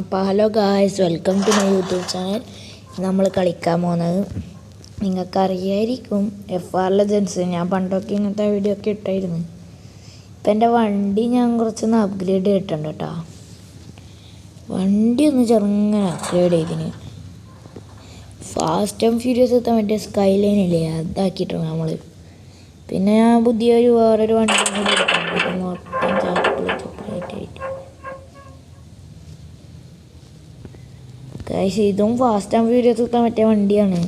അപ്പോൾ hello guys, welcome to my YouTube channel. നമ്മൾ കളിക്കാൻ പോകുന്നത് നിങ്ങൾക്കറിയായിരിക്കും FR Legends. ഞാൻ പണ്ടൊക്കെ ഇങ്ങനത്തെ വീഡിയോ ഒക്കെ ഇട്ടായിരുന്നു. ഇപ്പം എൻ്റെ വണ്ടി ഞാൻ കുറച്ചൊന്ന് അപ്ഗ്രേഡ് ചെയ്തിട്ടുണ്ട് കേട്ടോ. വണ്ടി ഒന്ന് ചെറുങ്ങനെ അപ്ഗ്രേഡ് ചെയ്തിന്. ഫാസ്റ്റ് ആൻഡ് ഫ്യൂരിയസ് എത്താൻ പറ്റിയ സ്കൈലൈൻ ഇല്ലേ, അതാക്കിയിട്ടുണ്ട് നമ്മൾ. പിന്നെ ഞാൻ പുതിയൊരു വേറൊരു വണ്ടി കൂടി എടുക്കുന്നുണ്ട്, മൊത്തം ചോക്ലേറ്റ് ആയിട്ട്. ഗൈസ്, ഇതും ഫാസ്റ്റ് ആൻഡ് ഫ്യൂരിയസ് എത്താൻ പറ്റിയ വണ്ടിയാണ്.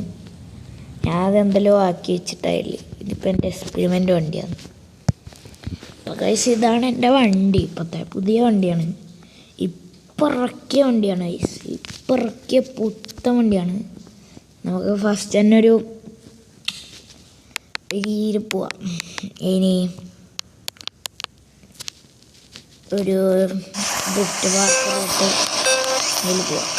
ഞാൻ അതെന്തെല്ലോ ആക്കി വെച്ചിട്ടായില്ലേ. ഇതിപ്പോൾ എൻ്റെ എക്സ്പെരിമെൻ്റ് വണ്ടിയാണ്. അപ്പോൾ ഗൈസ്, ഇതാണ് എൻ്റെ വണ്ടി. ഇപ്പോഴത്തെ പുതിയ വണ്ടിയാണ്, ഇപ്പം ഇറക്കിയ വണ്ടിയാണ് ഗൈസ്. ഇപ്പം ഇറക്കിയ പുത്തൻ വണ്ടിയാണ്. നമുക്ക് ഫസ്റ്റ് തന്നെ ഒരു പോവാം. ഇനി ഒരു ഗിഫ്റ്റ് പാർക്കിലോട്ട് അതിൽ പോവാം.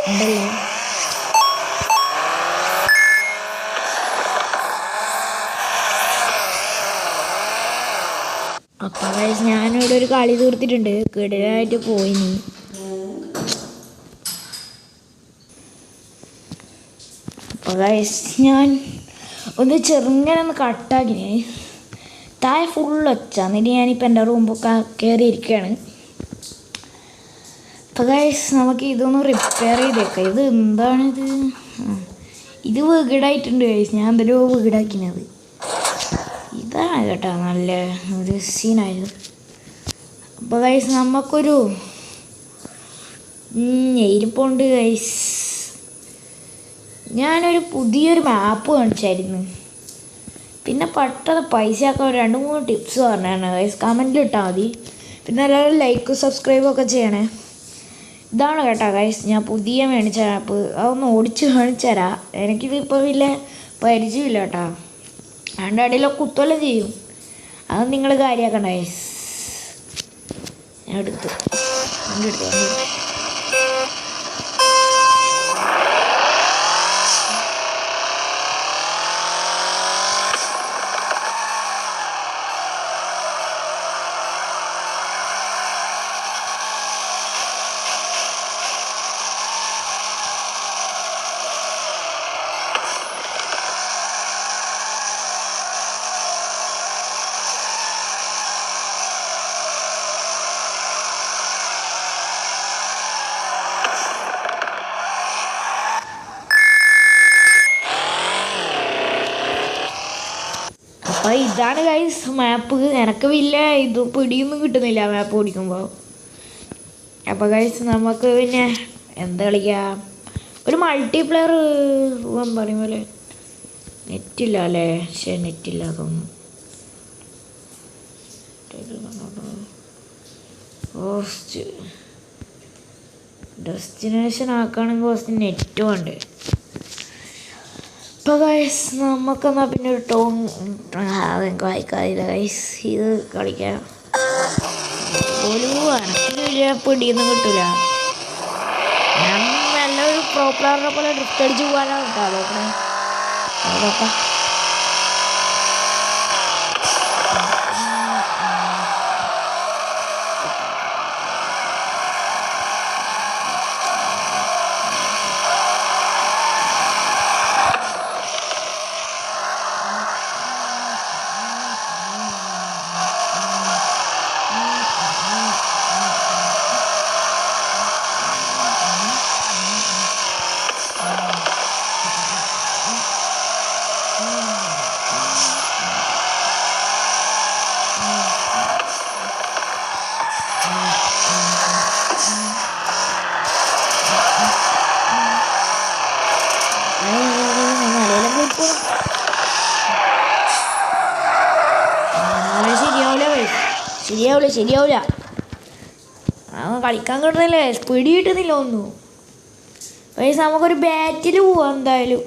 ഉണ്ടല്ലോ. അപ്പോൾ ഗൈസ്, ഞാനിവിടെ ഒരു കളി തീർത്തിട്ടുണ്ട്, കിടലായിട്ട് പോയിനി. അപ്പോൾ ഗൈസ്, ഞാൻ ഒന്ന് ചെറുങ്ങനെ ഒന്ന് കട്ടാക്കിന്. താഴെ ഫുൾ ഒച്ച. എന്നിട്ട് ഞാനിപ്പോൾ എൻ്റെ റൂമൊക്കെ കയറിയിരിക്കുകയാണ്. അപ്പോൾ ഗൈസ്, നമുക്ക് ഇതൊന്ന് റിപ്പയർ ചെയ്തേക്കാം. ഇത് എന്താണിത്? ഇത് വീടായിട്ടുണ്ട് ഗൈസ്. ഞാൻ എന്തെല്ലോ വീടാക്കിനത്. ഇതാണ് കേട്ടോ നല്ല ഒരു സീനായത്. അപ്പോൾ ഗൈസ്, നമുക്കൊരു ഇരിപ്പുണ്ട് ഗൈസ്. ഞാനൊരു പുതിയൊരു മാപ്പ് കാണിച്ചായിരുന്നു. പിന്നെ പെട്ടെന്ന് പൈസ ആക്കാൻ 2-3 ടിപ്സ് പറഞ്ഞാണ് ഗൈസ്. കമൻറ്റിൽ ഇട്ടാൽ മതി. പിന്നെ എല്ലാവരും ലൈക്കും സബ്സ്ക്രൈബും ഒക്കെ ചെയ്യണേ. ഇതാണ് കേട്ടോ ഗൈസ്, ഞാൻ പുതിയ മേടിച്ച ആപ്പ്. അതൊന്ന് ഓടിച്ച് കാണിച്ചു തരാം. എനിക്കിതിപ്പോൾ വലിയ പരിചയമില്ല കേട്ടോ. അതിൻ്റെ ഇടയിലൊക്കെ കുത്തുവെല്ലാം ചെയ്യും. അത് നിങ്ങൾ കാര്യമാക്കണ്ട ഗൈസ്. ഞാൻ എടുത്തു. അപ്പോൾ ഇതാണ് ഗൈസ് മാപ്പ്. എനിക്ക് വലിയ ഇത് പിടിയൊന്നും കിട്ടുന്നില്ല മാപ്പ് ഓടിക്കുമ്പോൾ. അപ്പോൾ ഗൈസ്, നമുക്ക് പിന്നെ എന്താ കളിക്കാം? ഒരു മൾട്ടിപ്ലെയർ പോകാൻ പറയും പോലെ. നെറ്റില്ല അല്ലേ? പക്ഷേ നെറ്റില്ല തോന്നുന്നു. ഡെസ്റ്റിനേഷൻ ആക്കുകയാണെങ്കിൽ കുറച്ച് നെറ്റ് വേണ്ടേ. ഇപ്പോൾ ഗൈസ്, നമുക്കെന്നാ പിന്നെ ഒരു അതെനിക്ക് വായിക്കാതില്ല ഗൈസ്. ഇത് കളിക്കാം. ഒരു എനിക്ക് വലിയ പിടിയൊന്നും കിട്ടില്ല. ഞാൻ നല്ലൊരു പ്രോപ്പറാറിനെ പോലെ ഡ്രിഫ്റ്റ് അടിച്ച് പോകാനാണ് കേട്ടോ നോക്കണേ. നോക്കാം. ശരിയാവില്ല. കളിക്കാൻ കിട്ടുന്നില്ലേ, സ്പീഡ് കിട്ടുന്നില്ല ഒന്നും. ഗൈസ് നമുക്കൊരു ബാറ്റിൽ പോവാം എന്തായാലും.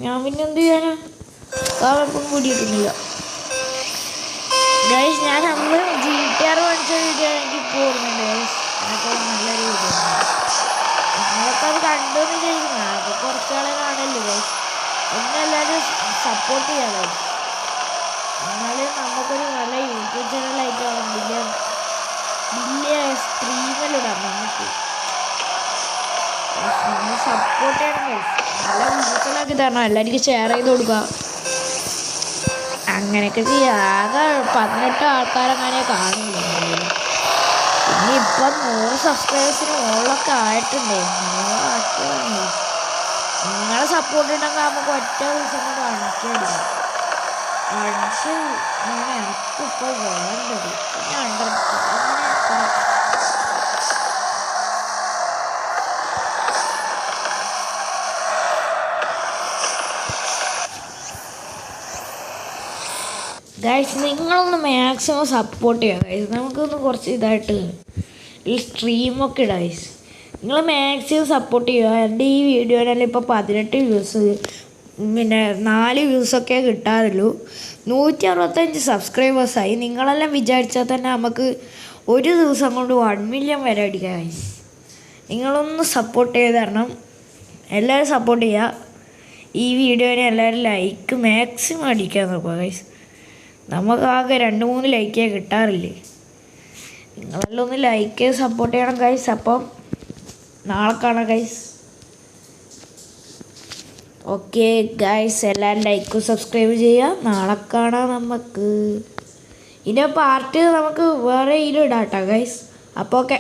ഞാൻ പിന്നെ എന്ത് ചെയ്യാനാ, കാവെപ്പം കൂടി കിട്ടുന്നില്ല. ഗൈസ് ഞാൻ അന്ന് GTR പഠിച്ച വീഡിയോ എനിക്ക് ഇപ്പോൾ ഓർമ്മയുണ്ട് ഗൈസ്. അതൊക്കെ നല്ലൊരു വീഡിയോ. നിങ്ങളൊക്കെ അത് കണ്ടു എന്ന് വിചാരിക്കുന്നു. അതൊക്കെ കുറച്ചാളെ കാണല്ലോ ഗൈസ്. എല്ലാവരും സപ്പോർട്ട് ചെയ്യാം ഗൈസ്. എന്നാലും നമുക്കൊരു നല്ല യൂട്യൂബ് ചാനലായിട്ട് വലിയ സ്ട്രീമിലിടാം നമുക്ക്. നമ്മൾ സപ്പോർട്ട് ചെയ്യണം ഗൈസ്. നല്ല വീഡിയോകളാക്കി തരണം, എല്ലാവർക്കും ഷെയർ ചെയ്ത് കൊടുക്കുക. അങ്ങനെയൊക്കെ ചെയ്യാം. ആകെ 18 ആൾക്കാരങ്ങനെ കാണില്ല. പിന്നെ ഇപ്പം 100 സബ്സ്ക്രൈബേഴ്സിന് മുകളിലൊക്കെ ആയിട്ടുണ്ട്. 100 ആക്കിയതാണ്. നിങ്ങളെ സപ്പോർട്ട് ഉണ്ടെങ്കിൽ നമുക്ക് ഒറ്റ ദിവസം കൊണ്ട് അടിക്കടില്ല. അടിച്ച് എനിക്കിപ്പോൾ വേണ്ടത് പിന്നെ ഗൈസ് നിങ്ങളൊന്ന് മാക്സിമം സപ്പോർട്ട് ചെയ്യുക ഗൈസ്. നമുക്കൊന്ന് കുറച്ച് ഇതായിട്ട് ഈ സ്ട്രീമൊക്കെ ഇടാം ഗൈസ്. നിങ്ങൾ മാക്സിമം സപ്പോർട്ട് ചെയ്യുക. എൻ്റെ ഈ വീഡിയോയിലെല്ലാം ഇപ്പോൾ 18 വ്യൂസ്, പിന്നെ 4 വ്യൂസൊക്കെ കിട്ടാറുള്ളൂ. 165 സബ്സ്ക്രൈബേഴ്സായി. നിങ്ങളെല്ലാം വിചാരിച്ചാൽ തന്നെ നമുക്ക് ഒരു ദിവസം കൊണ്ട് 1 മില്യൺ വരെ അടിക്കാം ഗൈസ്. നിങ്ങളൊന്ന് സപ്പോർട്ട് ചെയ്ത് തരണം. എല്ലാവരും സപ്പോർട്ട് ചെയ്യുക. ഈ വീഡിയോനെ എല്ലാവരും ലൈക്ക് മാക്സിമം അടിക്കാൻ നോക്കുക ഗൈസ്. നമുക്കാകെ 2-3 ലൈക്കേ കിട്ടാറില്ലേ. നിങ്ങളെല്ലാം ഒന്ന് ലൈക്ക് ചെയ്ത് സപ്പോർട്ട് ചെയ്യണം ഗൈസ്. അപ്പം നാളെ കാണാം ഗൈസ്. ഓക്കെ ഗൈസ്, എല്ലാവരും ലൈക്കും സബ്സ്ക്രൈബ് ചെയ്യുക. നാളെ കാണാം നമുക്ക്. ഇതിൻ്റെ പാർട്ട് നമുക്ക് വേറെ ഇതിലിടാം കേട്ടോ ഗൈസ്. അപ്പോൾ ഓക്കെ.